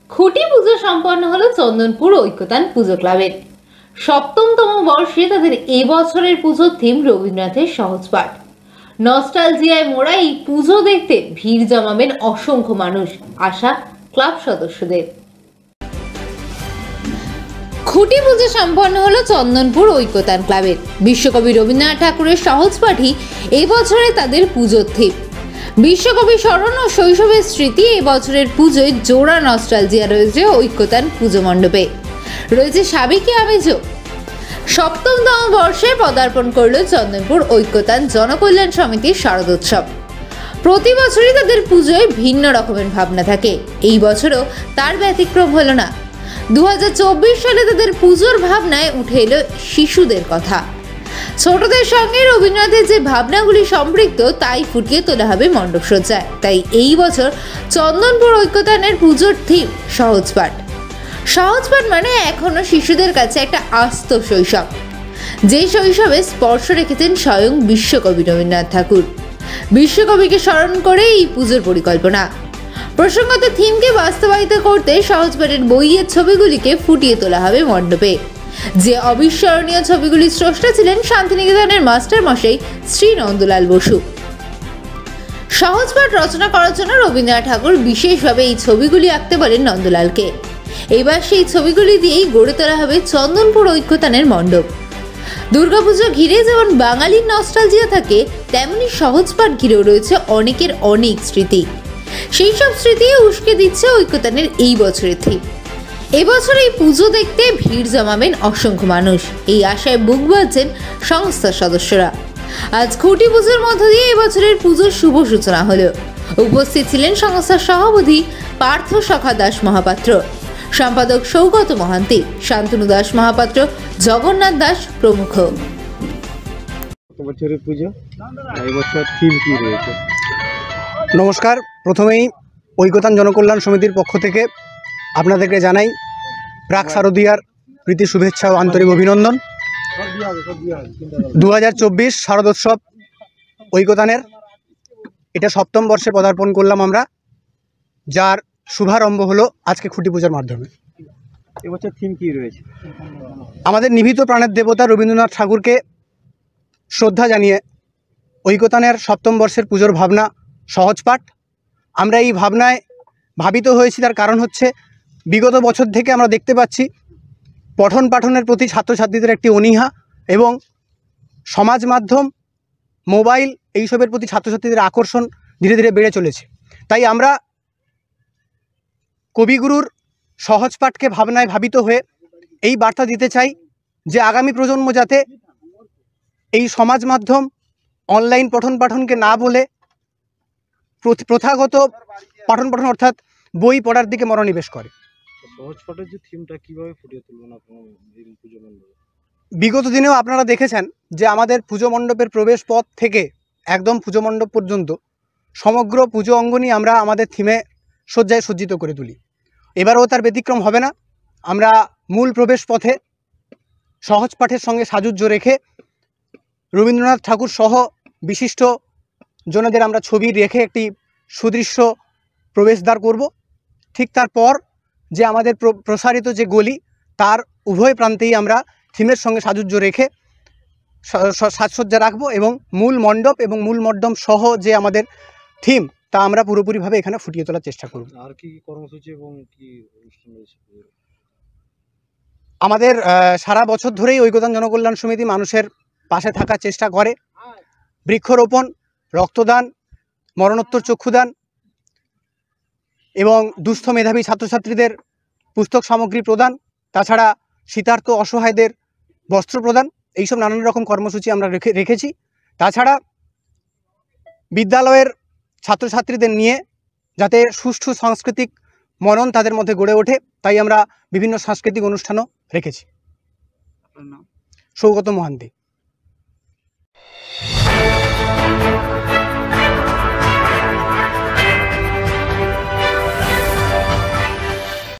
খুঁটি পুজো সম্পন্ন হলো চন্দনপুর ঐক্যতান পুজো ক্লাবের। সপ্তমতম বর্ষে তাদের এবছরের পুজোর থিম রবীন্দ্রনাথের সহজ পাঠ। নস্টালজিয়ায় মোড়া এই পুজো দেখতে ভিড় জমাবেন অসংখ্য মানুষ, আশা ক্লাব সদস্যদের। খুঁটি পুজো সম্পন্ন হলো চন্দনপুর ঐক্যতান ক্লাবের। বিশ্বকবি রবীন্দ্রনাথ ঠাকুরের সহজ পাঠই এবছরে তাদের পুজোর থিম। বিশ্বকবি স্মরণ ও শৈশবের স্মৃতি এই বছরের পুজোয় জোড়া নস্টালজিয়া রয়েছে ঐক্যতান পুজো মণ্ডপে, রয়েছে সাবেকি আমেজও। সপ্তমতম বর্ষে পদার্পণ করল চন্দনপুর ঐক্যতান জনকল্যাণ সমিতির শারদোৎসব। প্রতি বছরই তাদের পুজোয় ভিন্ন রকমের ভাবনা থাকে, এই বছরও তার ব্যতিক্রম হলো না। 2024 সালে তাদের পুজোর ভাবনায় উঠে এলো শিশুদের কথা। ছোটদের সঙ্গে রবীন্দ্রনাথের যে ভাবনাগুলি সম্পৃক্ত তাই ফুটিয়ে তোলা হবে মণ্ডপসজ্জায়। তাই এই বছর চন্দনপুর ঐক্যতানের পুজোর থিম সহজ পাঠ। সহজ পাঠ মানে এখনো শিশুদের কাছে একটা আস্ত শৈশব, যে শৈশবে স্পর্শ রেখেছেন স্বয়ং বিশ্বকবি রবীন্দ্রনাথ ঠাকুর। বিশ্বকবিকে স্মরণ করে এই পুজোর পরিকল্পনা। প্রসঙ্গত থিমকে বাস্তবায়িত করতে সহজ পাঠের বইয়ের ছবিগুলিকে ফুটিয়ে তোলা হবে মণ্ডপে। যে অবিস্মরণীয় ছবিগুলির স্রষ্টা ছিলেন শান্তিনিকেতনের মাস্টার মশাই শ্রী নন্দলাল বসু। সহজ পাঠ রচনা করার জন্য রবীন্দ্রনাথ ঠাকুর বিশেষভাবে এই ছবিগুলি আঁকতে বলেন নন্দলালকে। এবার সেই ছবিগুলি দিয়েই গড়ে তোলা হবে চন্দনপুর ঐক্যতানের মণ্ডপ। দুর্গাপুজো ঘিরে যেমন বাঙালির নস্টালজিয়া থাকে, তেমনি সহজ পাঠ ঘিরেও রয়েছে অনেকের অনেক স্মৃতি। সেই সব স্মৃতি উস্কে দিচ্ছে ঐক্যতানের এই বছরের থিম। এবছর এই পুজো দেখতে ভিড় জমাবেন অসংখ্য মানুষ, এই আশায় বুক বাঁধছেন সংস্থার সদস্যরা। আজ খুঁটি পুজোর মধ্য দিয়ে এবছরের পুজোর শুভ সূচনা হলো। উপস্থিত ছিলেন সংস্থার সভাপতি পার্থ সখা দাস মহাপাত্র, সম্পাদক সৌগত মহান্তি, শান্তনু দাস মহাপাত্র, জগন্নাথ দাস প্রমুখ। নমস্কার, প্রথমেই ঐক্যতান জনকল্যাণ সমিতির পক্ষ থেকে আপনাদেরকে জানাই প্রাক শারদীয়ার প্রীতি শুভেচ্ছা ও আন্তরিক অভিনন্দন। 2024 শারদোৎসব ঐক্যতানের এটা সপ্তম বর্ষে পদার্পণ করলাম আমরা, যার শুভারম্ভ হলো আজকে খুঁটি পূজার মাধ্যমে। এবছর থিম কি রয়েছে? আমাদের নিভৃত প্রাণের দেবতা রবীন্দ্রনাথ ঠাকুরকে শ্রদ্ধা জানিয়ে ঐক্যতানের সপ্তম বর্ষের পুজোর ভাবনা সহজ পাঠ। আমরা এই ভাবনায় ভাবিত হয়েছি, তার কারণ হচ্ছে বিগত বছর থেকে আমরা দেখতে পাচ্ছি পঠন পাঠনের প্রতি ছাত্রছাত্রীদের একটি অনীহা এবং সমাজ মাধ্যম, মোবাইল এইসবের প্রতি ছাত্রছাত্রীদের আকর্ষণ ধীরে ধীরে বেড়ে চলেছে। তাই আমরা কবিগুরুর সহজ পাঠকে ভাবনায় ভাবিত হয়ে এই বার্তা দিতে চাই যে আগামী প্রজন্ম যাতে এই সমাজ মাধ্যম, অনলাইন পঠন পাঠনকে না বলে প্রথাগত পঠন পাঠন অর্থাৎ বই পড়ার দিকে মনোনিবেশ করে। সহজ পাঠের যে থিমটা কিভাবে ফুটিয়ে তুলবেন আপনারা এই পুজো মণ্ডপে? বিগত দিনেও আপনারা দেখেছেন যে আমাদের পুজো মণ্ডপের প্রবেশ পথ থেকে একদম পুজো মণ্ডপ পর্যন্ত সমগ্র পুজো অঙ্গনই আমরা আমাদের থিমে সজ্জায় সজ্জিত করে তুলি। এবারও তার ব্যতিক্রম হবে না। আমরা মূল প্রবেশ পথে সহজ পাঠের সঙ্গে সাযুজ্য রেখে রবীন্দ্রনাথ ঠাকুর সহ বিশিষ্ট জনদের আমরা ছবি রেখে একটি সুদৃশ্য প্রবেশদ্বার করব। ঠিক তারপর যে আমাদের প্রসারিত যে গলি, তার উভয় প্রান্তেই আমরা থিমের সঙ্গে সাযুজ্য রেখে সাজসজ্জা রাখবো এবং মূল মণ্ডপ এবং মূল মণ্ডপ সহ যে আমাদের থিম তা আমরা পুরোপুরিভাবে এখানে ফুটিয়ে তোলার চেষ্টা করব। আর কি কর্মসূচি এবং কি অনুষ্ঠান রয়েছে? আমাদের সারা বছর ধরেই ঐক্যতান জনকল্যাণ সমিতি মানুষের পাশে থাকার চেষ্টা করে। বৃক্ষরোপণ, রক্তদান, মরণোত্তর চক্ষুদান এবং দুস্থ মেধাবী ছাত্রছাত্রীদের পুস্তক সামগ্রী প্রদান, তাছাড়া শীতার্ত অসহায়দের বস্ত্র প্রদান, এইসব নানান রকম কর্মসূচি আমরা রেখেছি। তাছাড়া বিদ্যালয়ের ছাত্রছাত্রীদের নিয়ে যাতে সুষ্ঠু সাংস্কৃতিক মনন তাদের মধ্যে গড়ে ওঠে, তাই আমরা বিভিন্ন সাংস্কৃতিক অনুষ্ঠানও রেখেছি। সৌগত মহান্তি।